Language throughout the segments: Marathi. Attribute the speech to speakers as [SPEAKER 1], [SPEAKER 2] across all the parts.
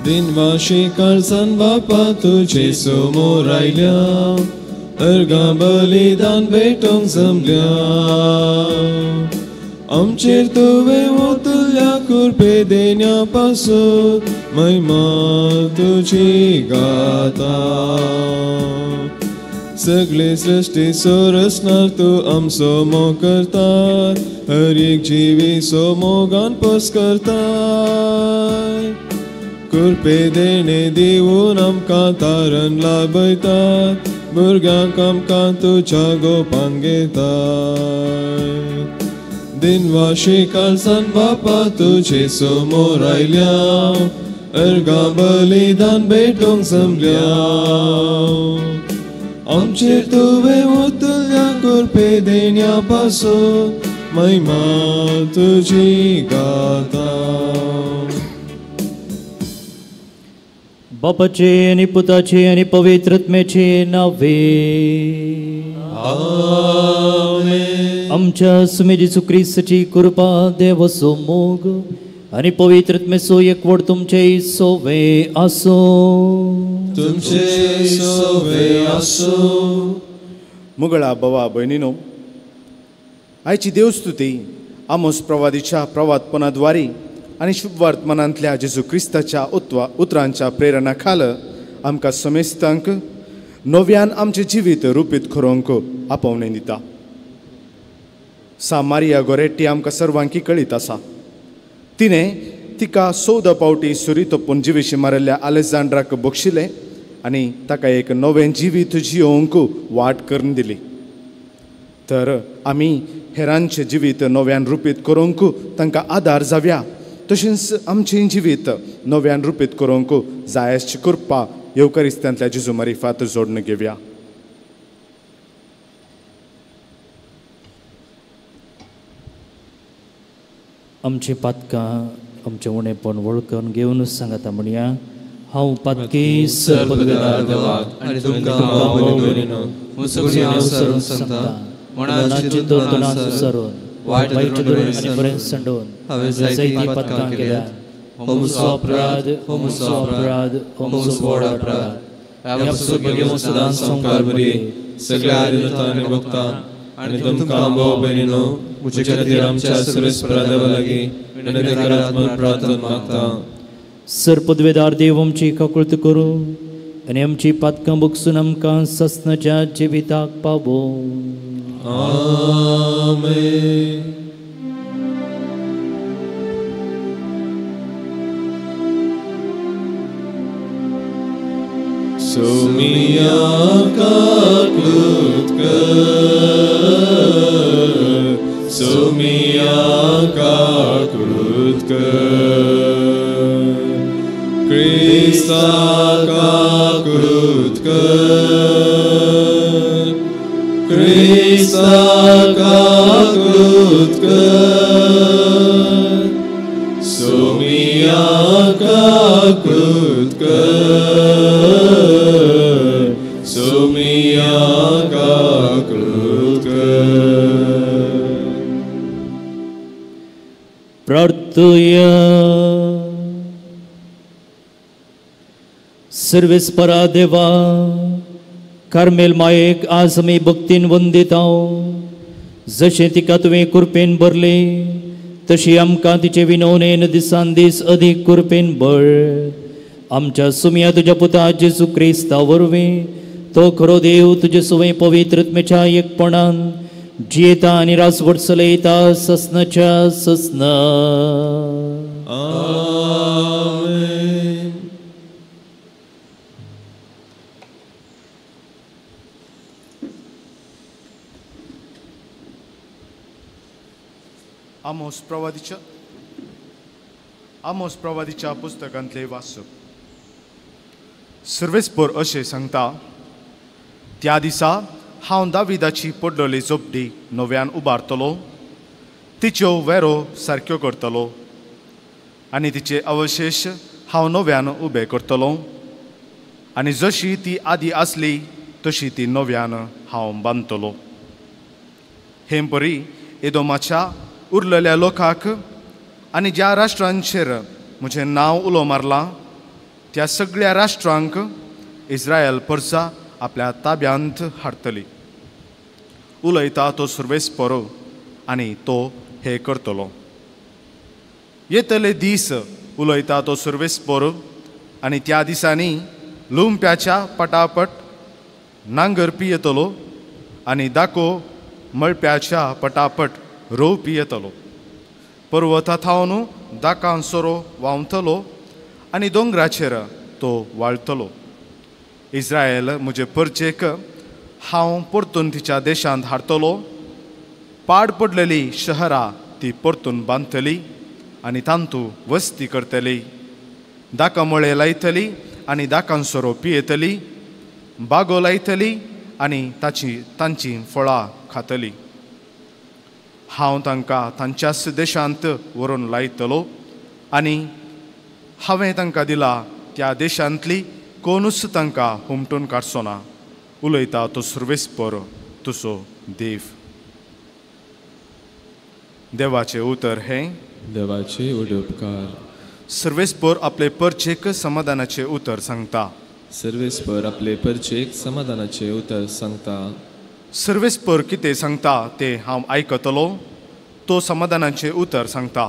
[SPEAKER 1] दिनवाशी काळजान बापा तुजे समोर आयल्या अर्गा बलिदान भेटोंक जमल्या आमचेर तुवें ओतल्या कुरपे देण्या पासून महिमा तुजी गाता सगळे सृष्टी सोरसणार तूं आमचो मोग करता हर एक जिवी सोमोगान पोस करता कुरपे देणे दिवून आमकां तारण लाभयतात भुरग्यांक आमकां तुज्या गोपान घेता दिनवाशी काळजान बापा तुजे समोर आयल्या अर्गा बलिदान भेटोंक जमल्या आमचेर तुवें ओतल्या कुरपे देण्या पासून महिमा तुजी गाता
[SPEAKER 2] बापाचे आनी पुताचे आनी पवित्रत्मेचे नावे
[SPEAKER 1] आमेन
[SPEAKER 2] आमच्या सुमे जेसू क्रिस्ताची कृपा देवाचो मोग आनी पवित्रत्मेचो एकवट तुमचे सोवे आसो
[SPEAKER 1] तुमचे सोवे आसो
[SPEAKER 3] मुगळा बवा भयणीनो आयची देवस्तुती आमोस प्रवादीच्या प्रवादपणाद्वारे आनी शुभ वर्तमानांतल्या जेजू क्रिस्ताच्या उतरांच्या प्रेरणा खाल आमकां समेस्तांक नव्यान आमचे जिवीत रुपीत करूंक आपोवणें दिता मारिया गोरेट्टी आमकां सर्वांकी कळीत आसा तिणें तिका 14 पावटी सुरी तोपून जिवीशी मारिल्ल्या आलेक्झांड्राक बक्षिलें आनी ताका एक नवें जिवीत जियोवंक वाट करून दिली तर आमी हेरांचें जिवीत नव्यान रुपीत करूंक तांकां आदार जावया तशेंच आमचें जिवीत नव्यान रुपीत करूंक जाय आसची कृपा येवकारिस्तांतल्या जेजू मारिफात जोडून घेवया
[SPEAKER 2] आमची पातकां आमचें उणेपण वळखून घेवन सांगाता म्हणया हांव पातकी सर्वगदार देवाक
[SPEAKER 1] आनी तुमकां मुसोगणी हांव सरून सांगता मनाची चिंतनां सरून वायट धरून आनी बरें संडोवन हांवें जायतीं पातकां केल्यात हो म्हजो अपराध हो म्हजो अपराध हो म्हजो व्हड अपराध ह्या पासून सदांच संवकार बरी सगळ्या आदिनता आनी भक्तां आनी तुमकां भाव भयणीनो म्हजे खातीर आमच्या सर्वेस्परा देवा लागीं विनंती प्रार्थना मागता
[SPEAKER 2] सर्पद्वेदार देव आमची काकुळत करूं आनी आमची पातकां बगसून आमकां ससनाच्या जिविताक पावो
[SPEAKER 1] आमेन सोमिया काकुळत कर सोमिया काकुळत कर क्रिस्ता काकुळत कर क्रिस्ता काकुळत कर सोमिया काकुळत कर सोमिया काकुळत कर
[SPEAKER 2] प्रार्थया सर्वेस्परा देवा कार्मेल मायेक आज आमी भक्तीन वंदीत हांव जशें तिका तुवें कुरपेन भरले तशी आमकां तिचे विनवणेन दिसान दीस अदीक कुरपेन भर आमच्या सुमया तुज्या पुता जेजू क्रिस्ता वरवीं तो खरो देव तुजे सुवे पवित्रत्मेच्या एकपणान जियेता आनी रासवट चलयता ससनाच्या ससना
[SPEAKER 1] आमेन
[SPEAKER 3] आमोस प्रवादीच्या पुस्तकांतले वाचप सर्वेस्पर अशें सांगता त्या दिसा हांव दाविदाची पडलेली झोपडी नव्यान उबारतलो तिच्यो वेरो सारक्यो करतलो आनी तिचे अवशेश हांव नव्यान उबे करतलो आनी जशी ती आदी आसली तशी ती नव्यान हांव बांदतलो हें परी एदोमाच्या उरलेल्या लोकांक आनी ज्या राष्ट्रांचेर म्हजें नांव उलो मारलां त्या सगळ्या राष्ट्रांक इस्रायल परसा आपल्या ताब्यांत हाडटली. उलयता तो सर्वेस्परो आनी तो हे करतलो. येतले दीस उलयता तो सर्वेस्परो आनी त्या दिसांनी लुंप्याच्या पटापट नांगरपी येतलो आनी दाको मळप्याच्या पटापट रोवपी येतलो. पर्वता थावन दाकां सोरो व्हांवतलो आनी दोंगराचेर तो वाळटलो. इस्रायल म्हजे परचेक हांव परतून तिच्या देशांत हाडटलो. पाड पडलेली शहरां ती परतून बांदतली आनी तांतू वस्ती करतली. दाकां मळे लायतली आनी दाकां सोरो पियेतली. बागो लायतली आनी तांची फळां खातली. हांव तांकां तांच्याच देशांत व्हरून लायतलो आनी हांवें तांकां दिला त्या देशांतली कोणूच तांकां हुमटून काडचो ना. उलयता तो सर्वेस्पर तुजो देव. देवाचे उतर हे
[SPEAKER 4] देवाचे उपकार.
[SPEAKER 3] सर्वेस्पर आपले परचेक समाधानाचे उतर सांगता.
[SPEAKER 4] सर्वेस्पर आपले परचेक समाधानाचे उतर सांगता.
[SPEAKER 3] सर्वेस्पर कितें सांगता ते हांव आयकतलो. तो समाधानाचे उतर सांगता.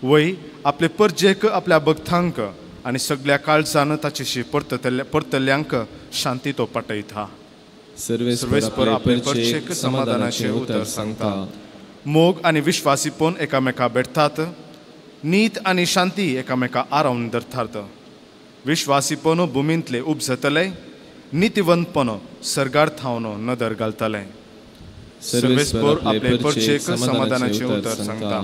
[SPEAKER 3] वय आपले परचेक आपल्या भक्तांक आनी सगळ्या काळजान ताचेशी परतल्यांक शांती तो पाठयता. सर्वेस्पर आपले परचेक समाधानाचे उतर सांगता. मोग आनी विश्वासीपण एकामेका भेटतात. नीत आनी शांती एकामेका आरावन धरतात. विश्वासीपण भुमींतले उपजतले. नितिवंतपण सर्गार थावन नदर घालतले. सर्वेस्पर आपले परचेक समाधानाचे उतर सांगता.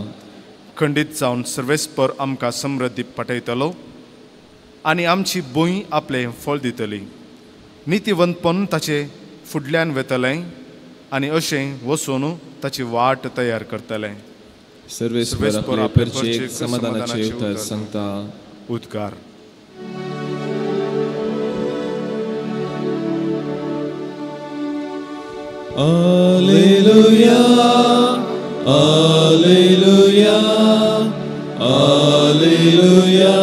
[SPEAKER 3] खंडीत जावन सर्वेस्पर आमकां समृद्धी पाठयतलो आनी आमची भूंय आपले फळ दितली. नितिवंतपण ताचे फुडल्यान वेतलें आनी अशें वचून ताची वाट तयार करतले.
[SPEAKER 4] सर्वेस्पर आपले परचेक समाधानाचे उतर सांगता.
[SPEAKER 3] उद्गार.
[SPEAKER 4] Alleluia, Alleluia, Alleluia,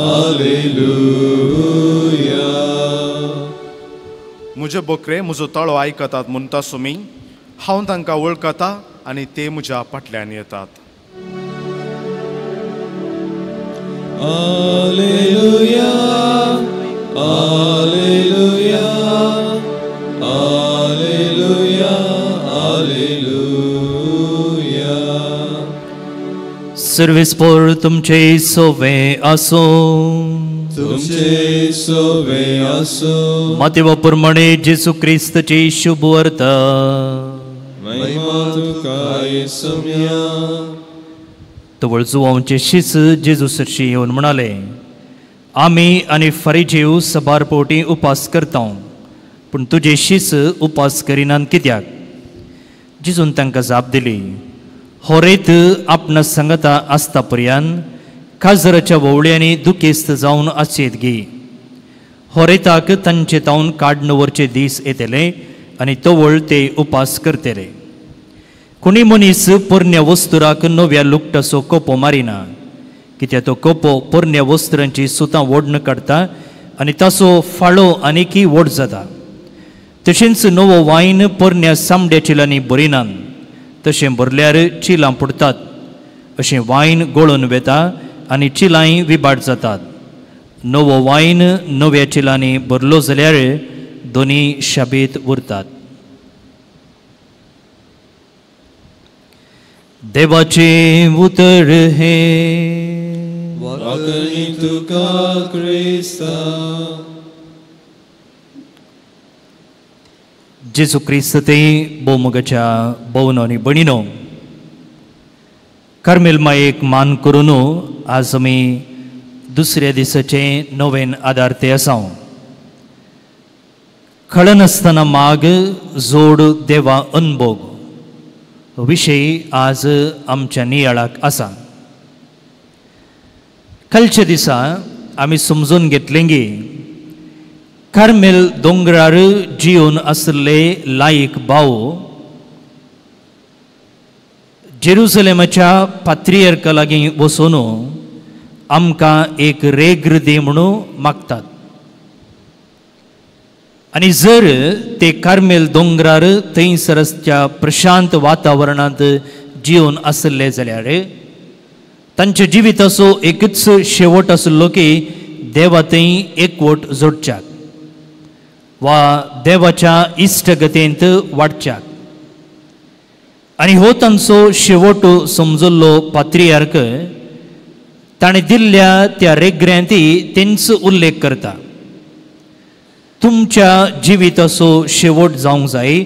[SPEAKER 4] Alleluia.
[SPEAKER 3] म्हजे बकरे म्हजो तळो आयकतात म्हणटा सुमी. हांव तांकां वळखता आनी ते म्हज्या फाटल्यान येतात.
[SPEAKER 4] Alleluia, Alleluia, Alleluia, Alleluia.
[SPEAKER 2] सर्वेस्पर तुमचे सोवे आसो.
[SPEAKER 4] तुमचे सोवे आसो.
[SPEAKER 2] मातेवा प्रमाणे जेसू क्रिस्तची शुभ वार्ता.
[SPEAKER 4] महिमा तुका येसुम्या.
[SPEAKER 2] तवळ जुवांचे शिस जेजू सरशी येवन म्हणाले, आमी आनी फरिजेव सबार पोटी उपास करता, पूण तुजे शिस उपास करिनात कित्याक? जेजून तांकां जाप दिली, होरेत आपणा सांगता आसता पर्यंत खाजराच्या वोवळ्यांनी दुखेस्त जावन आशेत घे. होरेताक तांचे तावन काडून व्हरचे दीस येतले आनी तवळ ते उपास करतले. कोणी मनीस पोरण्या वस्तुराक नव्या लुकटाचो कोपो मारिना, कित्याक तो कोपो पोरण्या वस्त्रांची सुतां ओडन काडटा आनी ताचो फाळो आनीकय व्हड जाता. तशेंच नवो वायन पोरण्या सामड्या चिलांनी भरिनात, तशें भरल्यार चिलां पडटात. अशें वायन गळून वेता आनी चिलांय विबाट जातात. नवो वायन नव्या चिलांनी भरलो जाल्यार दोनी शाबेत उरतात. देवाचे उतर हे
[SPEAKER 4] वाकणी तुका क्रिस्ता.
[SPEAKER 2] जेजू क्रिस्त ते भोवमुगाच्या भोवनो आनी भणीनो, कार्मेल मायेक मान करून आज आमी दुसऱ्या दिसाचे नवेन आदारते आसा. खळनासतना माग जोड देवा अनभोग विशयी आज आमच्या नियाळाक आसा. कालच्या दिसा आमी समजून घेतलें की कार्मेल दोंगरार जिवन आसले लायक भाव जेरुसलेमाच्या पात्रियार्का लागीं वचून आमकां एक रेग्र दी म्हणून मागतात. आनी जर ते कार्मेल दोंगरार थंयसरच्या प्रशांत वातावरणांत जिवन आसले जाल्यार तांचे जिविताचो एकच शेवट आसलो की देवा थंय एकवट जोडच्याक वा देवाच्या इश्टगतेंत वाडच्याक. आनी हो तांचो शेवट समजल्लो पात्रियार्क ताणें दिल्ल्या त्या रेग्र्यांती तेंचो उल्लेख करता. तुमच्या जिविताचो शेवट जावंक जाय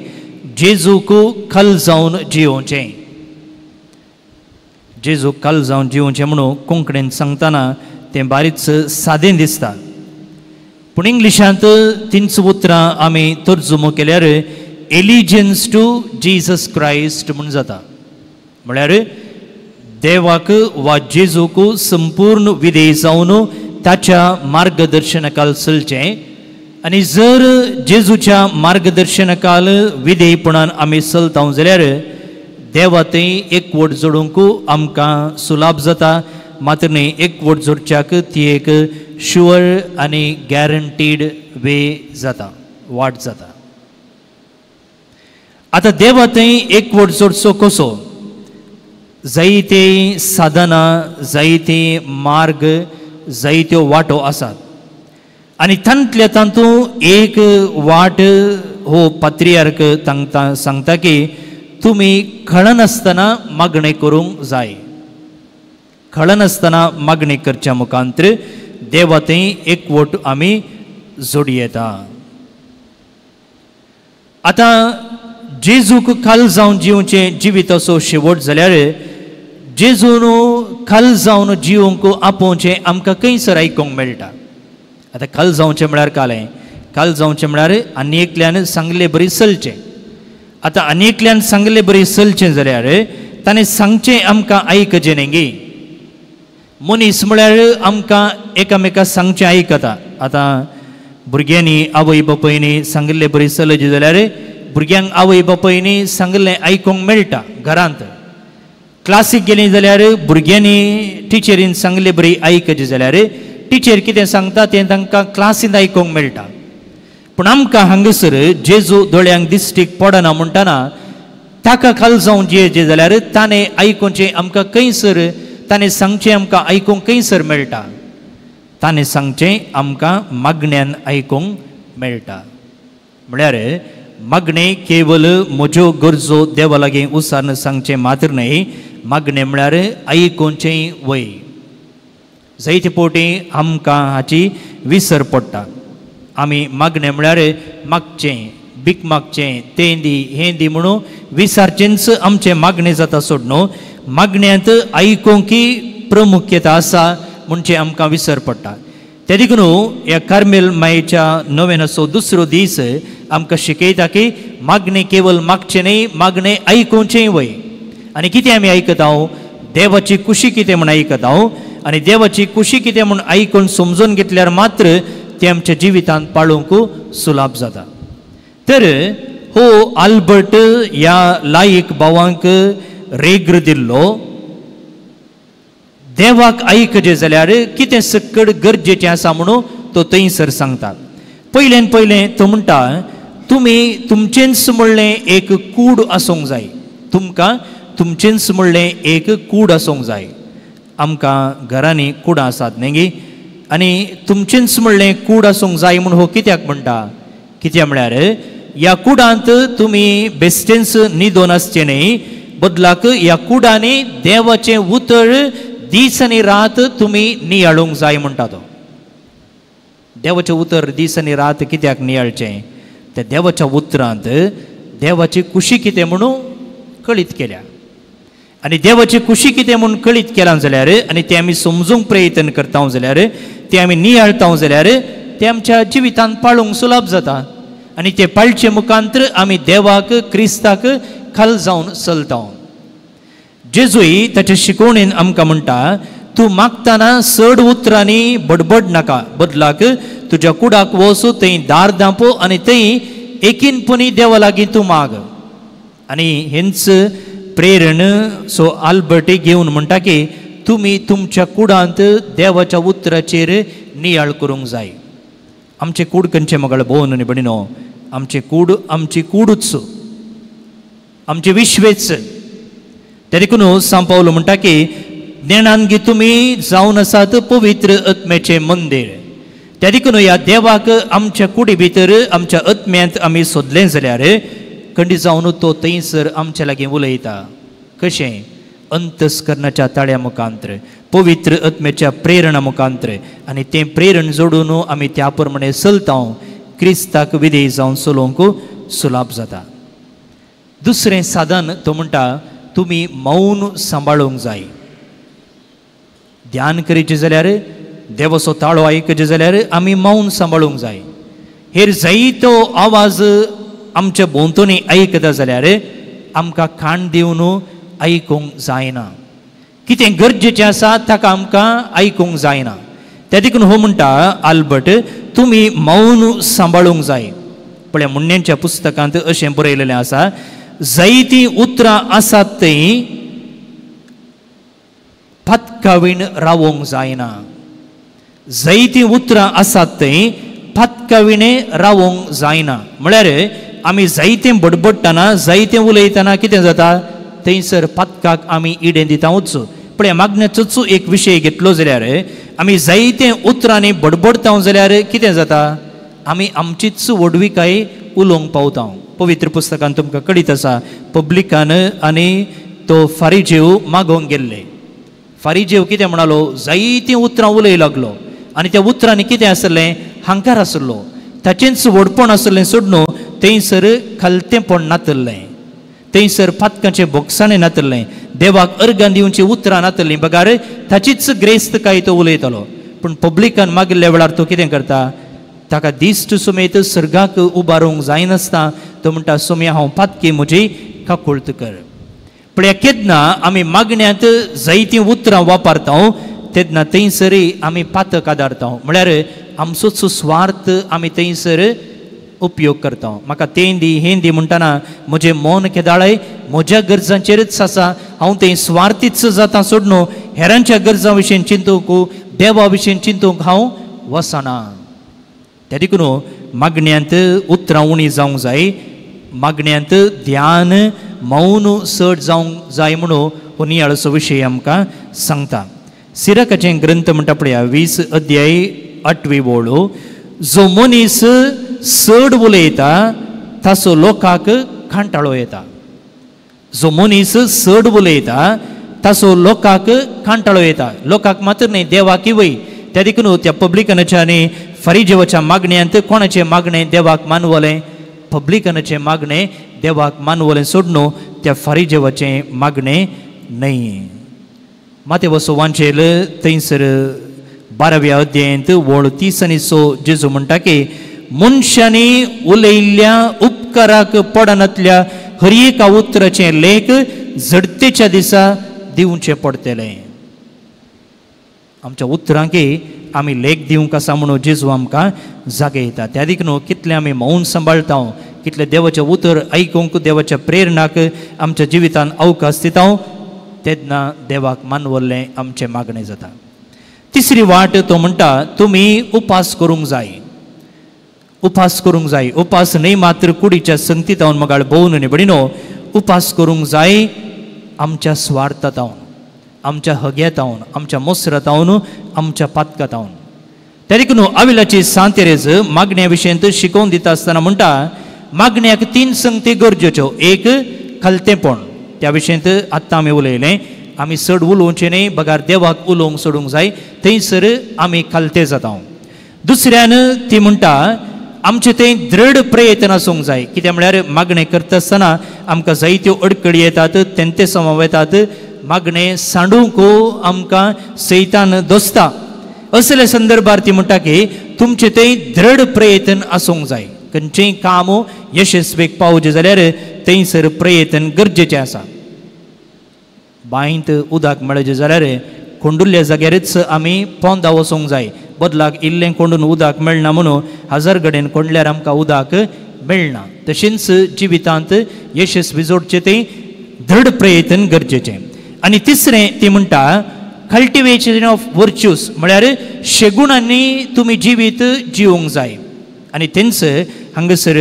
[SPEAKER 2] जेजूक खल जावन जिवोवचें. जेजूक खल जावन जिवोवचें म्हणून कोंकणीन सांगतना तें बारीच सादें दिसता. पूण इंग्लिशांत तिनच उतरां आमी तर्जुमो केल्यार एलिजन्स टू जिजस क्रायस्ट म्हूण जाता. म्हळ्यार देवाक वा जेजूक संपूर्ण विधेय जावन ताच्या मार्गदर्शनाखाल चलचें. आनी जर जेजूच्या मार्गदर्शनाखाल विधेयपणान आमी चलता जाल्यार देवा थंय एकवट जोडूंक आमकां सुलाभ जाता. मात्र न्ही एकवट जोडच्याक ती एक शुअर आनी गॅरंटीड वे जाता, वाट जाता. आतां देवा थंय एकवट जोडचो कसो? जायते साधनां, जायते मार्ग, जायत्यो वाटो आसात. आनी तांतल्या तातूंत एक वाट हो पात्रियार्क सांगता की तुमी खळनासतना मागणें करूंक जाय. खळनासतना मागणी करच्या मुखांतर देवा थंय एकवट आमी जोडी येता. आतां जेजूक खाल जावन जिवचें जिविताचो शेवट जाल्यार जेजून खाल जावन जिवंक आपोवचें आमकां खंयसर आयकूंक मेळटा. आतां खाल जावचें म्हळ्यार कालें, खाल जावचें म्हळ्यार आनी एकल्यान सांगलें बरी चलचें. आतां आनी एकल्यान सांगलें बरी चलचें जाल्यार ताणें सांगचें आमकां आयकचें न्ही गे. मनीस म्हळ्यार आमकां एकामेकाक सांगचें आयकता. आतां भुरग्यांनी आवय बापायनी सांगलें बरी चलची जाल्यार भुरग्यांक आवय बापायनी सांगलें आयकूंक मेळटा घरांत. क्लासीक गेलीं जाल्यार भुरग्यांनी टिचरीन सांगलें बरी आयकचें जाल्यार टिचर कितें सांगता तें तांकां क्लासींत आयकूंक मेळटा. पूण आमकां हांगासर जेजू दोळ्यांक दिश्टीक पडना म्हणटना ताका खाल जावन जियेचें जाल्यार ताणें आयकुचें आमकां खंयसर, ताणें सांगचें आमकां आयकूंक खंयसर मेळटा? ताणें सांगचें आमकां मागण्यांत आयकूंक मेळटा. म्हळ्यार मागणें केवल म्हज्यो गरजो देवा लागीं उसारन सांगचें मात्र न्हय, मागणें म्हळ्यार आयकुचें वय. जायते फावटी आमकां हाची विसर पडटा. आमी मागणें म्हळ्यार मागचें, भीक मागचें, तें दी हें दी म्हणून विसारचेंच आमचें मागणें जाता सोड न्हू. मागण्यांत आयकूंकी प्रामुख्यता आसा म्हणचें आमकां विसर पडटा. ते देखून ह्या कार्मेल मायेच्या नोवेनाचो दुसरो दीस आमकां शिकयता की मागणें केवल मागचें न्हय, मागणें आयकुचें वय. आनी कितें आमी आयकता? देवाची कुशी कितें म्हूण आयकता. आनी देवाची कुशी कितें म्हूण आयकून समजून घेतल्यार मात्र तें आमच्या जिवितांत पाळूंक सुलाभ जाता. तर हो आल्बर्ट ह्या लायक भावांक रेग्र दिल्लो. देवाक आयकचें जाल्यार कितें सक्कड गरजेचें आसा म्हणून तो थंयसर सांगता. पयलें तो म्हणटा तुमी तुमचेंच म्हणलें एक कूड आसूंक जाय. तुमकां तुमचेंच म्हणलें एक कूड आसूंक जाय. आमकां घरांनी कुडां आसात न्ही, आनी तुमचेंच म्हणलें कूड आसूंक जाय म्हूण हो कित्याक म्हणटा? कित्याक म्हळ्यार ह्या कुडांत तुमी बेश्टेंच न्हिदोन आसचें न्ही, बदलाक ह्या कुडांनी देवाचें उतर दीस आनी रात तुमी नियाळूंक जाय म्हणटा तो. देवाचें उतर दीस आनी रात कित्याक नियाळचें? त्या देवाच्या उतरांत देवाची कुशी कितें म्हणून कळीत केल्या. आनी देवाची कुशी कितें म्हणून कळीत केलां जाल्यार आनी तें आमी समजूंक प्रयत्न करता जाल्यार, तें आमी नियाळता जाल्यार तें आमच्या जिवितांत पाळूंक सुलाभ जाता. आनी तें पाळचे मुखांतर आमी देवाक, क्रिस्ताक खाल जावन चलता. जेजूय ताच्या शिकवणेन आमकां म्हणटा तूं मागतना चड उतरांनी बडबड नाका, बदलाक तुज्या कुडाक वच, थंय दार धांप आनी थंय एकीनपणी देवा लागीं तूं माग. आनी हेंच प्रेरण सो आल्बर्ट घेवन म्हणटा की तुमी तुमच्या कुडांत देवाच्या उतराचेर नियाळ करूंक जाय. आमचे कूड खंयचे मगळ भोवन न्ही भणिनो, आमचे कूड आमची कूडूच, आमचे विश्वेच. त्या देखून सांग पावलो म्हणटा की ज्ञानांगी तुमी जावन आसात पवित्र आत्म्याचे मंदिर. त्या देखून ह्या देवाक आमच्या कुडी भितर आमच्या आत्म्यांत आमी सोदलें जाल्यार खंडी जावन तो थंयसर आमच्या लागीं उलयता. कशें? अंतस्करणाच्या ताळ्या मुखांतर, पवित्र आत्म्याच्या प्रेरणा मुखांतर. आनी तें प्रेरण जोडून आमी त्या प्रमाणे चलता, क्रिस्ताक विधेय जावन चलोवंक सुलाभ जाता. दुसरें साधन तो म्हणटा तुमी मौन सांबाळूंक जाय. ध्यान करीचें जाल्यार, देवाचो ताळो आयकचे जाल्यार आमी मौन सांबाळूंक जाय. हेर जायतो आवाज आमच्या भोंवतणी आयकता जाल्यार आमकां कान दिवन आयकूंक जायना. कितें गरजेचें आसा ताका आमकां आयकूंक जायना. त्या देखून हो म्हणटा आल्बर्ट, तुमी मौन सांबाळूंक जाय. पळय, मुन्यांच्या पुस्तकांत अशें बरयलेलें आसा, जायतीं उतरां आसात थंय फतकावीण रावोंक जायना. जायतीं उतरां आसात थंय फतकाविणे रावोंक जायना. म्हळ्यार आमी जायतें बडबडटाना, जायतें उलयतना कितें जाता, थंयसर फतकाक आमी इडें दिता वचूं. पळय, मागण्याचोच एक विशय घेतलो जाल्यार आमी जायतें उतरांनी बडबडता जाल्यार कितें जाता, आमी आमचीच वडविकाय उलोवंक पावता. पवित्र पुस्तकांत तुमकां कळीत आसा, पब्लिकान आनी तो फारिजेव मागोवंक गेल्ले. फारिजेव कितें म्हणालो, जायतीं उतरां उलय लागलो आनी त्या उतरांनी कितें आसलें, हांकार आसलो. ताचेंच व्हडपण आसलें सोडून थंयसर खालतेपण नातल्लें, थंयसर फातकाचें बोगसाणें नातल्लें, देवाक अर्गां दिवचीं उतरां नातलीं. बगार ताचीच ग्रेस्तकाय तो उलयतालो. पूण पब्लिकान मागिल्ल्या वेळार तो कितें करता, ताका दिश्ट सुमेत सर्गाक उबारूंक जायनासता. तो म्हणटा, सुमे हांव फातकी म्हजी काकुळट कर. पण केन्ना आमी मागण्यांत जायतीं उतरां वापरता तेन्ना थंयसर आमी पातक आदारता. म्हळ्यार आमचोच स्वार्थ आमी थंयसर उपयोग करता. म्हाका तें दी हें दी म्हणटाना म्हजें मन केदाळय म्हज्या गरजांचेरच आसा. हांव तें स्वार्थीच जाता सोडून हेरांच्या गरजां विशीं चिंतूंक, देवा विशीं चिंतूंक हांव वचना. त्या देखून मागण्यांत उतरां उणी जावंक जाय, मागण्यांत ध्यान मौन चड जावंक जाय म्हणून हो नियाळसो विशय आमकां सांगता. सिरकाचें ग्रंथ म्हणटा पळया 20 अध्याय 8वी ओळ, जो मनीस चड उलयता ताचो लोकांक कांटाळो येता. जो मनीस चड उलयता ताचो लोकांक कांटाळो येता. लोकांक मात्र न्ही, देवाक वय. त्या देखून त्या पब्लिकनाच्या आनी फारिजेवाच्या मागण्यांत कोणाचें मागणें देवाक मानवलें, पब्लिकनाचें मागणें देवाक मानवलें सोडून त्या फारिजेवाचें मागणें न्हय. मातेवाचो वांचेल थंयसर 12व्या अध्यायांत वळ 30 आनी 6 जेजू म्हणटा की मनशांनी उलयल्ल्या उपकाराक पडनातल्या हर एका उतराचें लेख झडतेच्या दिसा दिवचें पडटलें. आमच्या उतरांक आमी लेख दिवंक आसा म्हणून जेजू आमकां जागयता. त्या देखून कितलें आमी मौन सांबाळटा, कितलें देवाचें उतर आयकूंक, देवाच्या प्रेरणाक आमच्या जिवितांत अवकाश दिता, तेन्ना देवाक मानवल्लें आमचें मागणें जाता. तिसरी वाट तो म्हणटा, तुमी उपास करूंक जाय. उपास करूंक जाय. उपास न्ही मात्र कुडीच्या संगतीत हांव मगाळ भोवन न्ही बडिनो, उपास करूंक जाय आमच्या स्वार्थांत, आमच्या हग्यातावन, आमच्या मोसरातावन, आमच्या पातकातावन. त्या देखून अविलाची सांतेरेज मागण्या विशयंत शिकोवन दिता आसतना म्हणटा, मागण्याक 3 संगती गरजेच्यो. एक खालतेपण, त्या विशयंत आत्तां आमी उलयलें. आमी चड उलोवचें न्ही, बगार देवाक उलोवंक सोडूंक जाय, थंयसर आमी खालते जाता. दुसऱ्यान ती म्हणटा, आमचें तें दृढ प्रयत्न आसूंक जाय. कित्याक म्हळ्यार मागणें करता आसतना आमकां जायत्यो अडखळी येतात, तेंते समाव येतात. मागणें सांडूंक आमकां सैतान दोसता. असल्या संदर्भार ती म्हणटा की तुमचें तें दृढ प्रयत्न आसूंक जाय. खंयचेंय काम यशस्वीक पावचें जाल्यार थंयसर प्रयत्न गरजेचें आसा. बांयंत उदक मेळचें जाल्यार कोंडुल्ल्या जाग्यारच आमी पोंदा वचोंक जाय. बदलाक इल्लें कोंडून उदक मेळना म्हणून 1000 कडेन कोंडल्यार आमकां उदक मेळना. तशेंच जिवितांत यशस्वी जोडचें तें दृढ प्रयत्न गरजेचें. आनी तिसरें ती म्हणटा, कल्टिवेशन ऑफ वर्च्यूज म्हळ्यार शेगुणांनी तुमी जिवीत जिवंक जाय आनी तेंच हांगासर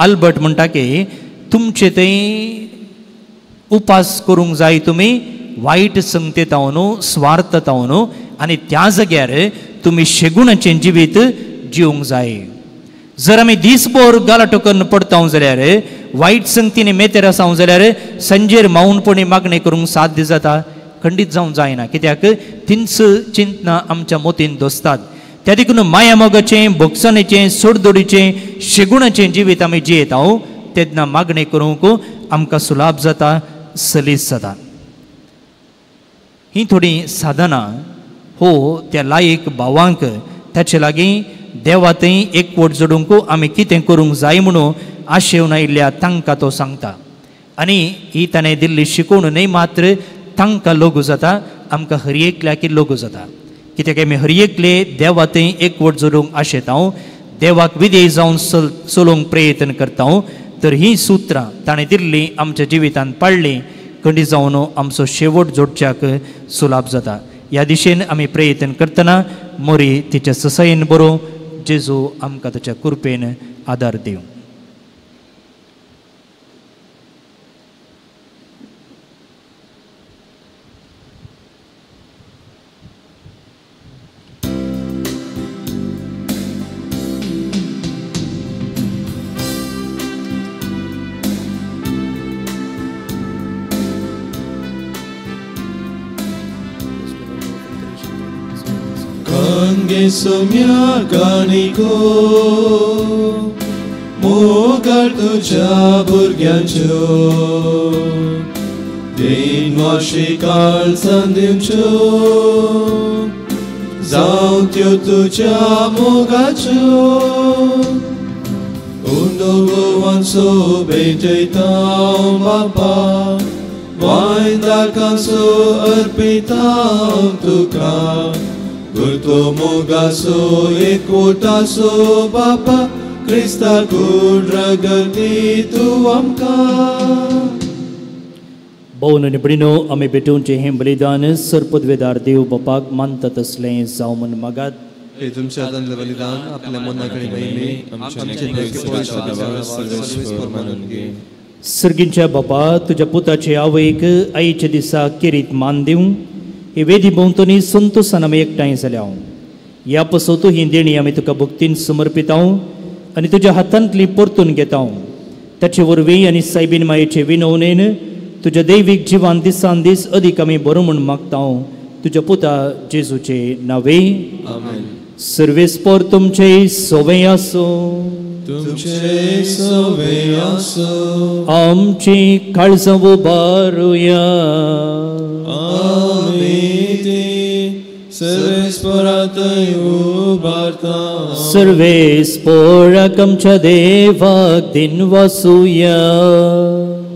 [SPEAKER 2] आल्बर्ट म्हणटा की तुमचे थंय उपास करूंक जाय तुमी वायट संगतेतावन स्वार्थतावन आनी त्या जाग्यार तुमी शेगुणाचें जिवीत जिवंक जाय जर आमी दिसभर गालाटो करून पडता जाल्यार वायट संगतीने मेतेर आसा जाल्यार संजेर माऊनपणी मागणी करूंक साध्य जाता खंडीत जावंक जायना कित्याक तिंच चिंतना आमच्या मोतीन दोसतात त्या देखून माया मोगाचें भोगसणेचें सोडदोडीचें शेगुणाचें जिवीत आमी जियेता तेन्ना मागणी करूंक आमकां सुलाभ जाता सलीस जाता ही थोडी साधनां हो त्या लायक भावांक ताचे लागीं देवा थंय एकवट जोडूंक आमी कितें करूंक जाय म्हणून आशेवन आयिल्ल्या तांकां तो सांगता आनी ही ताणें दिल्ली शिकोवणूय मात्र तांकां लागू जाता आमकां हर एकल्याक लागू जाता कित्याक आमी हर एकले देवा थंय एकवट जोडूंक आशेता देवाक विधेय जावन चलोवंक प्रयत्न करता तर ही सुत्रां ताणें दिल्ली आमच्या जिवितांत पाळ्ळी खंडीत जावन आमचो शेवट जोडच्याक सुलाभ जाता ह्या दिशेन आमी प्रयत्न करतना मोरी तिच्या ससायेन बरो जेजू आमकां ताच्या कृपेन आदार दिवं
[SPEAKER 4] Gesomia ganiko mogar tuja burgyancho din washikal sandimcho zautyo tuja mogacho undogo wanso beitaitam bapa wainda kanso arpitam tuka Gurto mogaso ekotaso Bapa Krista kudragati tuamka
[SPEAKER 2] Bauna nibrino ame betunche hem balidan सरपदवेदार देव बापाक मानतात असले जावमन मागात
[SPEAKER 4] हे तुमच्या दानले बलिदान आपल्या मनाकडे महिमे आमच्या सर्वेश्वर मानून घे
[SPEAKER 2] सर्गींच्या बापा तुझ्या पुताचे आवयक आईच्या दिसा किरीत मान दिवं हे वेदी भोंवतणी संतोषान आमी एकठांय जाल्या ह्या पसोतू ही देणी आमी तुका भक्तीन समर्पिता आनी तुज्या हातांतली परतून घेता ताचे वरवीं आनी सायबीन मायेचे विनवणेन तुज्या दैवीक जिवान दिसान दीस अदीक आमी बरो म्हूण मागता तुज्या पुता जेजूचे नावे
[SPEAKER 4] आमेन
[SPEAKER 2] सर्वेस्पर तुमचे सोवे आसो
[SPEAKER 4] तुमचे सोवे आसो
[SPEAKER 2] आमची काळजां उबारुया सर्वेस्पराक आमच्या देवाक दिन वासुया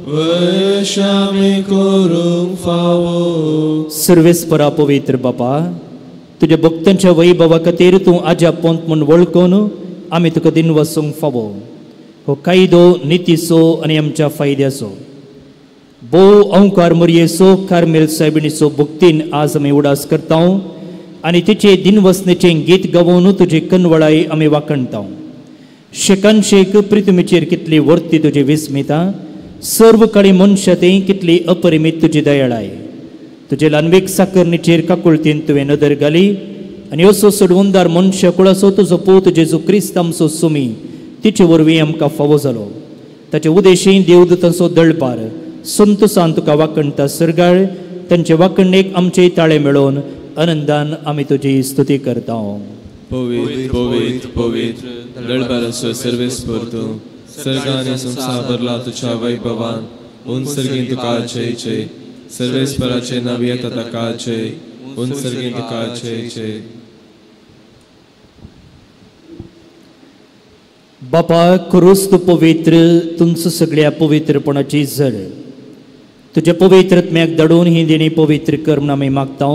[SPEAKER 4] वर्षामी करूंक फावो
[SPEAKER 2] सर्वेस्परा पवित्र बापा तुझ्या भक्तांच्या वैभवा खातीर तूं आज्या पोंत म्हूण वळखून आमी तुका दिन वासूंक फावो हो कायदो नितीचो आनी आमच्या फायद्याचो भोव ओंकार मरयेचो कार्मेल सायबिणीचो भक्तीन आज आमी उडास करता आनी तिचे दिनवसनेचें गीत गावून तुजी कनवळाय आमी वाखणटा शेकांशेक प्रितमेचेर कितली वर्ती तुजी विस्मिता सर्व काळी मनशांतय कितली अपरिमीत तुजी दयाळाय तुजे ल्हानवेक साकरणेचेर काकुळतीन तुवें नदर घाली आनी असो सोडवूनदार मनशा कुळाचो तुजो पूत जेजू क्रिस्त आमचो सुमी तिचे वरवीं आमकां फावो जालो ताचे उदेशी देवदूतांचो दळपार संतोषान तुका वाखणटा सरगाळ तांचे वाखणेक आमचेय ताळे मेळोवन आनंदान आमी तुजी स्तुती करता
[SPEAKER 4] पवित्र पवित्र पवित्र दळपाराचो सर्वेस्पर तूं सर्गाने संसार भरला तुझ्या वैभवान उन सर्गीन तुका जय सर्वेस्पराचे नाव येता ताका जय उन सर्गीन तुका जय
[SPEAKER 2] बापा खरोच तूं पवित्र तुमचो सगळ्या पवित्रपणाची झड तुज्या पवित्रत्म्याक धाडून ही देणी पवित्र कर म्हूण आमी मागता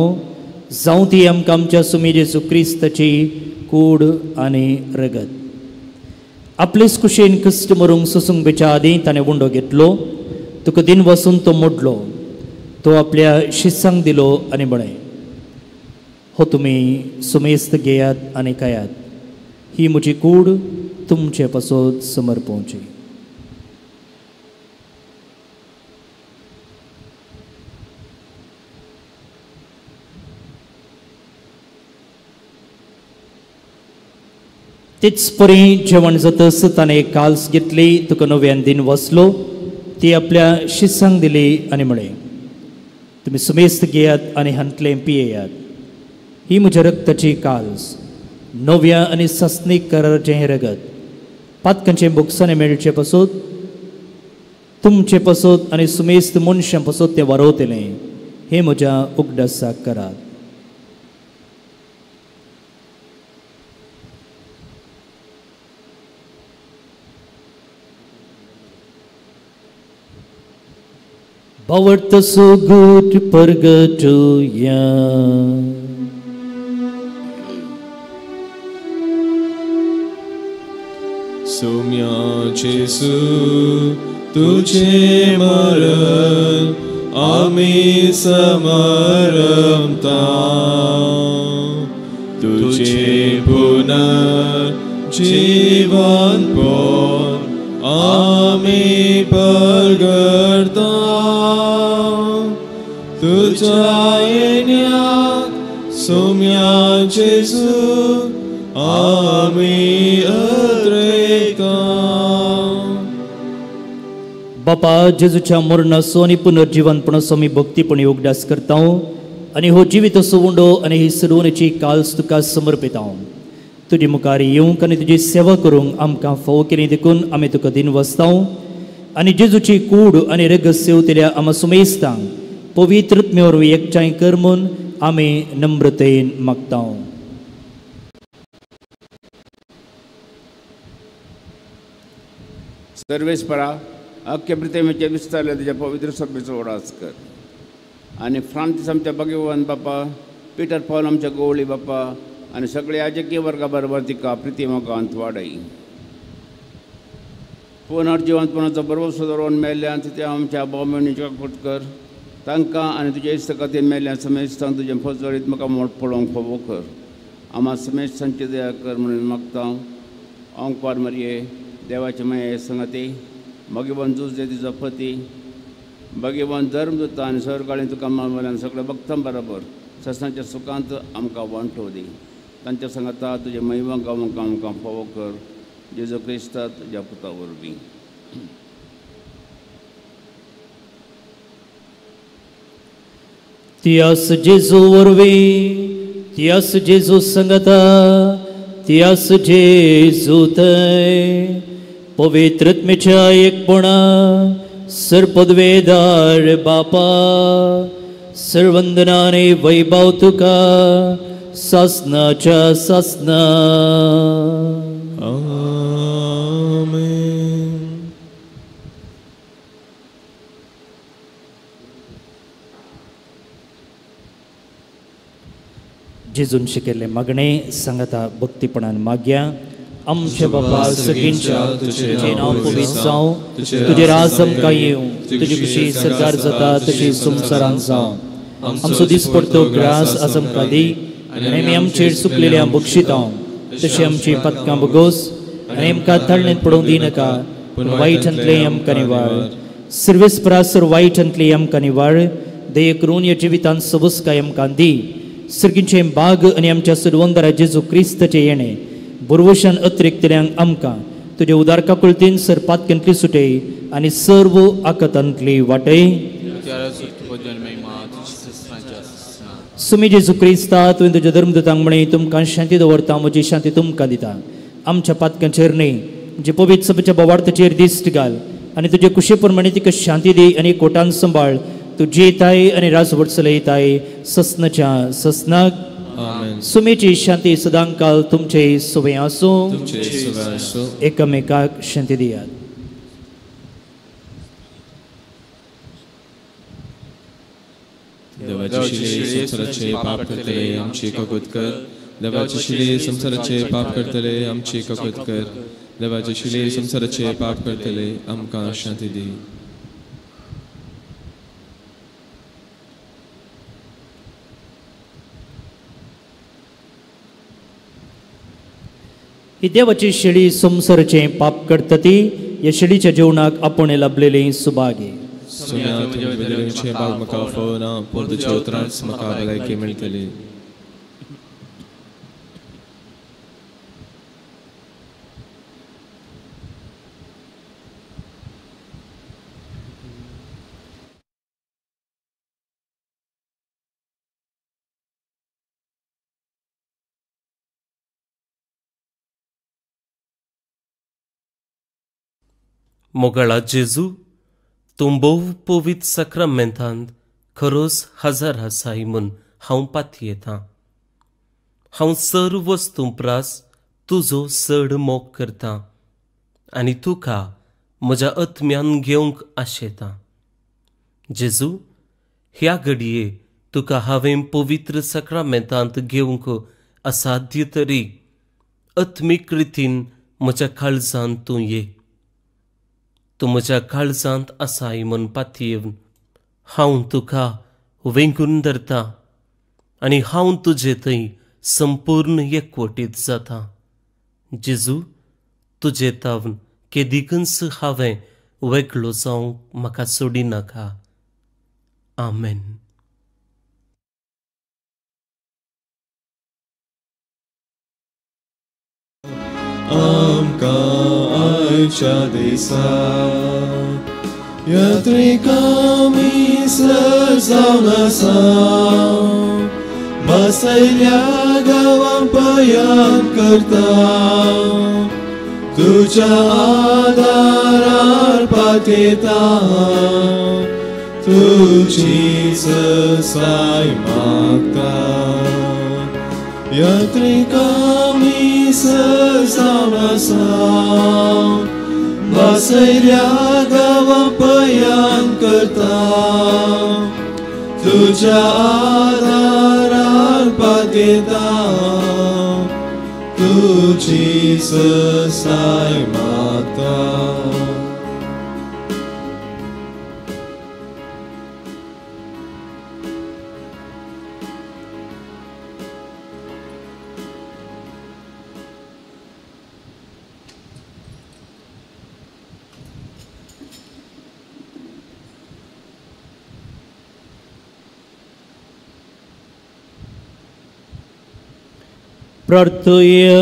[SPEAKER 2] जावं ती आमकां आमच्या सुमी जेजू क्रिस्ताची कूड आनी रगत आपलेच कुशेन कश्ट मरूंक सोसूंक बेच्या आदीं ताणें उंडो घेतलो तुका दिन वसून तो मोडलो तो आपल्या शिष्यांक दिलो आनी म्हळें, हो तुमी सुमेस्त घेयात आनी खायात, ही म्हजी कूड तुमचे पासत समर्पवची. तेच परी जेवण जातस ताणें एक काल्स घेतली, तुका नव्यान दिन वसलो, ती आपल्या शिष्यांक दिली आनी म्हळें, तुमी सुमेस्त घेयात आनी हांतलें पियेयात, ही म्हज्या रक्ताची काल्स, नव्या आनी सस्नीक कराराचें हें रगत, पातकांचें बुकसाणें मेळचे पासत तुमचे पासत आनी सुमेस्त मनशां पासत तें वारोवतलें, हें म्हज्या उगडासाक करात. Bawarta so good purgatoria.
[SPEAKER 4] Soumya Jesu, तुझे मरण आम्ही समरमता, तुझे पुनर्जीवन पोर आम्ही परगडता, तुझ्या येण्याक सोम्या जेजू आम्ही अद्रेता.
[SPEAKER 2] बापा जेजूच्या मरणाचो आनी पुनर्जीवनपणाचो आमी भक्तीपणी उगडास करता आनी हो जिवीत असो उंडो आनी ही सडवणेची काल्स तुका समर्पिता. तुजे मुखार येवंक आनी तुजी सेवा करूंक आमकां फावो केली देखून आमी तुका दिन वसता आनी जेजूची कूड आनी रगत सेवतल्या आमा सुमेस्तांक पवित्रत्मे वरवीं एकचाय कर म्हूण आमी नम्रतेन मागता.
[SPEAKER 5] सर्वेस्परा अख्खे प्रितेमेचे विस्तारले तुझ्या पवित्र सभेचो वडाच कर आनी फ्रांतीस आमच्या भगवान बापा, पिटर पॉल आमच्या गोवळी बापा आनी सगळे याजकीय वर्गा बरोबर तिका प्रितिमकांत वाडय. पुनर्जीवनपणाचो बरोबर सुदारून मेल्ल्यान ते आमच्या भोवमणीच्या कर तांकां आनी तुज्या इश्ट खातीर मेल्ल्या समेस्तांक तुजें फजवळीत म्हाका मोठ पळोवंक फावो कर. आम्हा समेस्तांची दया कर म्हणून मागता. ओंकार मरये देवाचे माये संगती, भगवान जुजे तुजो पती, भगवान धर्मदूत आनी सरकाळी तुका मारल्यान सगळ्या भक्तां बरोबर ससनाच्या सुखांत आमकां वांटो दी. तांच्या संगता तुजे महिमा गावंक आमकां फावो कर. जेजू क्रिस्ता तुज्या पुता वरवीं.
[SPEAKER 2] तियास जेजू वरवीं, तियास जेजू संगता, तियास जेजू थंय, पवित्रत्मेच्या एकपणा, सरपदवेदार बापा, सर्वंदनाने वैभव तुका सासनाच्या सासना.
[SPEAKER 4] आमेन.
[SPEAKER 2] जेजून शिकयल्ले मागणे सांगता भक्तीपणान मागया. आमचे बाबा सगळींच्या तुझे नांव पवित्र जावं, तुझे राज आमकां येवं, तुजी कशी सरकार जाता तशी संवसारांत जावं. आमचो दिसपडतो ग्रास आज आमकां दी आनी आमी आमचेर चुकलेल्या बक्षितां तशी आमची पदकां बगोस आनी आमकां ताळणेंत पडोवंक दिनाका, पूण वायटांतले आमकां निवाळ. सर्वेस्परासर वायटांतली आमकां निवाळ. दये करून ह्या जिवितांत सबुसकाय आमकां दी. सर्गींचे बाग आनी आमच्या सडवंदरा जेजू क्रिस्ताचें येणें बुरवशान अतिरिक्तल्यांक आमकां तुजे उदार काकुळतीन सरपातकेंतली सुटय आनी सर्व आकतांतली वाटय. सुमी जेजू क्रिस्ता तुवें तुज्या धर्मदूतांक म्हणे तुमकां शांती दवरता, म्हजी शांती तुमकां दिता. आमच्या पातकांचेर न्हय, जे पवित्र सभेच्या बोवार्थाचेर दिश्ट घाल आनी तुजे कुशे प्रमाणे तिका शांती दी आनी कोटान सांबाळ. तूं जेताय आनी राजवट चलयताय ससनाच्या ससनाक. सुमेची शांती सदांकाल तुमचे सुवे आसूं. एकामेकाक शांती दियात.
[SPEAKER 4] देवाचे शिले संसाराचे पाप करतले आमची कबूत कर. देवाचे शिले संसाराचे पाप करतले आमची कबूत कर. देवाचे शिले संसाराचे पाप करतले आमकां शांती दी.
[SPEAKER 2] ही देवाची शेळी संसाराचे पाप करता ती या शेळीच्या जेवणाक आपण लाभलेले सुभागे
[SPEAKER 4] म्हाका फळना पूण तुज्या उतरांच म्हाका भलायकी मेळटली.
[SPEAKER 6] मोगळा जेजू तूं भोव पवित्र सक्रामेंतांत खरोच हजर आसाय म्हूण हांव पातयेतां. हांव सर्व वस्तू प्रास तुजो चड मोग करतां आनी तुका म्हज्या आत्म्यान घेवंक आशेतां. जेजू, ह्या घडये तुका हांवें पवित्र सक्रामेंतांत घेवंक असाध्य तरी आत्मीक रितीन म्हज्या काळजांत तूं ये. तूं म्हज्या काळजांत आसाय म्हूण पातयेवन हांव तुका वेंगून धरतां आनी हांव तुजे थंय संपूर्ण एकवटीत जातां. जेजू, तुजे तावन केदीकच हांवें वेगळो जावंक म्हाका सोडी नाका. आमेन.
[SPEAKER 4] आमकां आयच्या दिसाक यात्रेकामी जावन आसा बसयल्या गांवां पयान करता तुज्या आदारार पातयता तुजी साय मागता. यात्रेकामी जावन आसा बसयल्या गांवां पयान करता तुज्या आदारार पातयता तुजी साय मागता.
[SPEAKER 2] प्रार्थया.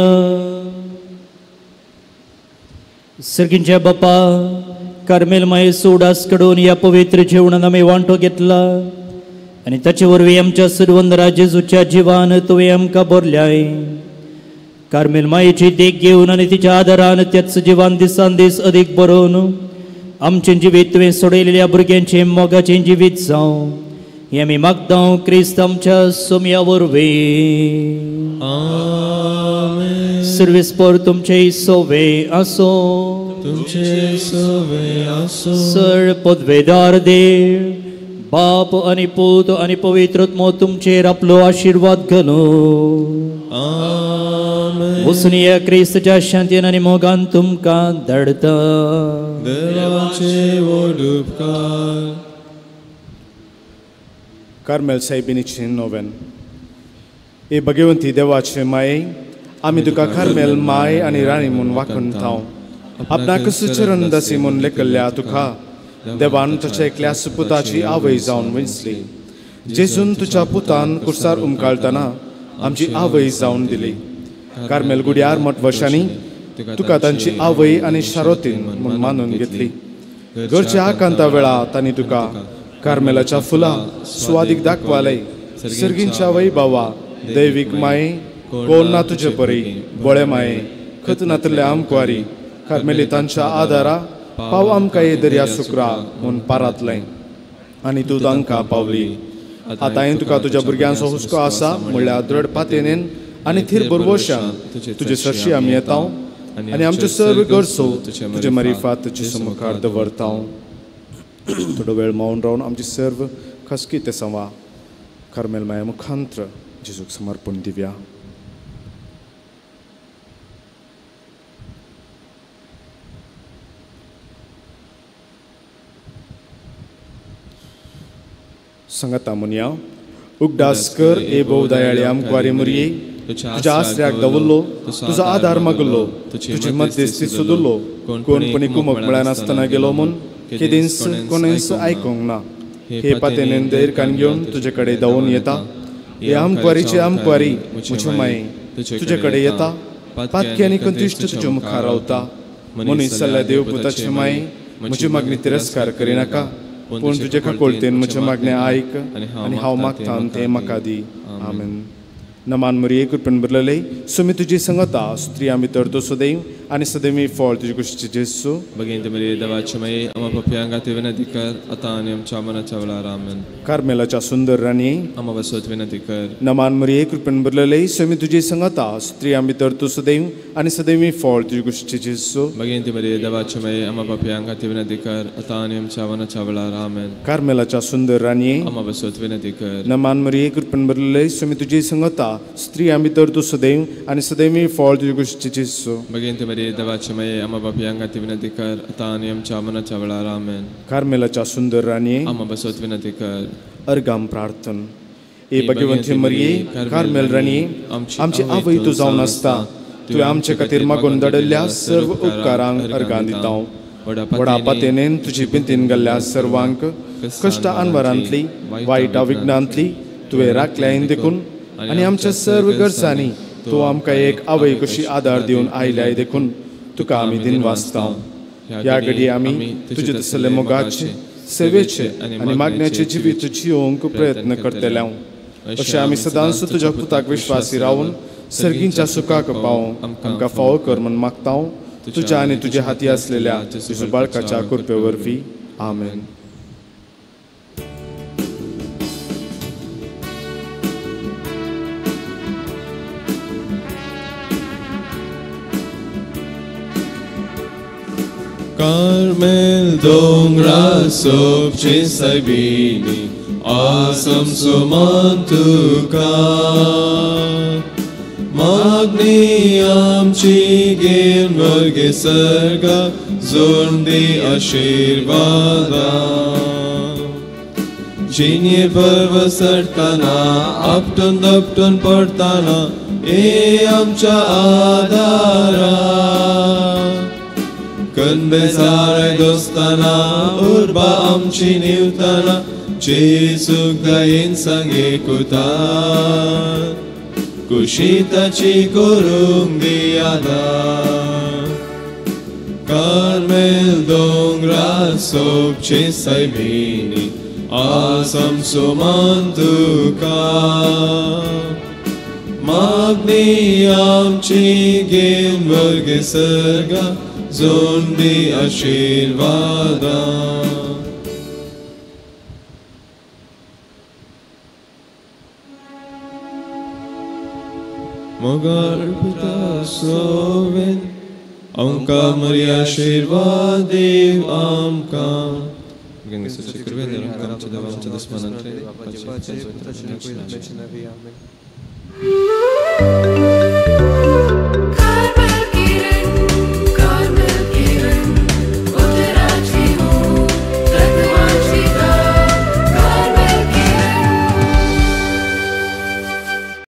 [SPEAKER 2] सर्गींच्या बापा, कार्मेल माये सोडास कडून या पवित्र जेवणान आमी वांटो घेतला आनी ताचे वरवीं आमच्या सर्वंदरा जेजूच्या जिवान तुवें आमकां भरल्याय. कार्मेल मायेची देख घेवन आनी तिच्या आदारान त्याच जिवान दिसान दीस अदीक बरोवन आमचें जिवीत तुवें सोडयलेल्या भुरग्यांचें मोगाचें जिवीत जावं हें आमी मागता क्रिस्त आमच्या सोम्या वरवीं. सर्वेस्पर तुमचे सोवे आसो.
[SPEAKER 4] तुमचे सोवे आसो.
[SPEAKER 2] सर पदवेदार देव बाप आनी पूत आनी पवित्रत्मो तुमचेर आपलो आशीर्वाद घालो. वचून या क्रिस्ताच्या शांतीन आनी मोगान तुमकां धाडता.
[SPEAKER 4] देवाचे व्हड उपकार.
[SPEAKER 3] कार्मेल सायबिनीचें नोवेन. हे भगवंती देवाचे माये, आमी तुका कार्मेल माय आनी राणी म्हूण वाखून थाव. आपणाक चरण दासी म्हूण लेखल्या तुका देवान तुज्या एकल्या सुपुताची आवय जावन वेंचली. जेजून तुज्या पुतान कुर्सार उमकाळतना आमची आवय जावन दिली. कार्मेल गुड्यार मोठ वर्षांनी तुका तांची आवय आनी शारोतीन म्हूण मानून घेतली. घरच्या आकांता वेळा तांणी तुका कार्मेलाच्या फुलां सुवादीक दाखवाले. सर्गींच्या वैभवा दैवीक माये, कोण ना तुजे परी बोळे माये, खतनातले आमकुवारी कार्मेलितांच्या आदारा पाव आमकां ये दर्या सुकरा म्हूण पारातलें आनी तूं तांकां पावली. आतां तुका तुज्या भुरग्यांचो हुस्को आसा म्हणल्यार दृढ पातेनेन आनी थीर बरवशान तुजे सरशी आमी येता आनी आमच्यो सर्व गरजो तुजे मारिफात तुजे मुखार दवरता. थोडो वेळ मौन रावन आमची सर्व खसकी ते संवा कार्मेल माया मुखांत्र जेजूक समर्पण दिवया. संगता मुनिया उगडास कर ए भोव दयाळे आमकुवारी मुरये, तुझ्या आसऱ्याक दवरलो, तुजो आदार मागलो, तुजी मध्यस्थी सोदलो, कोणपणी कुमक म्हळ्यानासतना गेलो म्हूण केदींस कोणेंस आयकूंक ना. हे पातेनेन दैरकान घेवन तुजे कडेन धांवून येता. हे आमक्वारीचे आमक्वारी म्हजे माये तुजे कडेन येता. पातकी आनी कंतिश्ट तुजे मुखार रावता. मनीस जाल्ल्या देवपुताचे माये म्हजी मागणी तिरस्कार करिनाका, पूण तुजे काकोळतेन म्हजे मागणें आयक आनी हांव मागतां तें म्हाका दी. आमेन. नमान मरिये कृपेन भरलेले सुमी तुजी संगता स्त्रियां भितर तूं सदैव आनी सदैव फळ तुजे कुशीचे जेसू.
[SPEAKER 4] भगिनी मरिये देवाचे माये आम्हा पापयांक खातीर विनंती कर, आतां आनी आमच्या मरणाच्या वेळार. आमेन.
[SPEAKER 3] कार्मेलाच्या सुंदर राणी
[SPEAKER 4] आम्हा बसत विनंती कर.
[SPEAKER 3] नमान मरिये कृपेन भरलेले सुमी तुजी संगता स्त्रियां भितर तूं सदैव आनी सदैव फळ तुजे कुशीचे जेसू.
[SPEAKER 4] भगिनी मरिये देवाचे माये आम्हा पापयांक खातीर विनंती कर, आतां आनी आमच्या मरणाच्या वेळार. आमेन.
[SPEAKER 3] कार्मेलाच्या सुंदर राणी
[SPEAKER 4] आम्हा बसत विनंती कर.
[SPEAKER 3] नमान मरिये कृपेन भरलेले सुमी तुजी संगता स्त्रियां भितर तूं सदैव आनी सदैव फळ तुजे कुशीचे जेसू.
[SPEAKER 4] भगिनी मरिये देवाचे माये आम्हा पापयांक खातीर विनंती कर, आतां आनी आमच्या मरणाच्या वेळार. आमेन.
[SPEAKER 3] कार्मेलाच्या सुंदर राणी
[SPEAKER 4] आम्हा बसत विनंती कर.
[SPEAKER 3] अर्गाम प्रार्थन. ए भगवंती मरिये कार्मेल राणी आमची आवय तूं जावन आसता. तुवें आमचे खातीर मागून धाडिल्ल्या सर्व उपकारांक अर्गां दिता. व्हडा पातेनेन तुजी पिंतीन गेल्ल्या सर्वांक कश्ट आनवरांतली वायटा विघ्नांतली तुवें राखल्याय देखून आनी आमच्या सर्व गरजांनी तूं आमकां एक आवय कशी आदार दिवन आयल्याय देखून तुका आमी दिन वाचता. ह्या घडये आमी तुजे दिसले मोगाचे सेवेचे आनी मागण्याचे जिवीत जियोवंक प्रयत्न करतले. अशें आमी सदांच तुज्या पुताक विश्वासी रावन सर्गींच्या सुखाक पावूं आमकां फावो कर म्हूण मागता. तुज्या आनी तुज्या हाती आसलेल्या तुज्या बाळकाच्या कृपे वरवीं. आमेन.
[SPEAKER 4] Carmel dongra sobche sabini asam sumantuka magni amchi gen varge sarga zondi ashirvada Jinye parva sartana aptun partana e amcha adara Könbezare dostana urba amci niutana Jézus gain sangekuta Kushita ci korungiada Carmel dongra sobce saibini Asam sumantuka Magni amci gen varge sarga Zondi ashirvada Mogar pita soven Amka Maria ashirvadev amka Ganga sachi kurvendra Amka Amcha dasmanante Amen.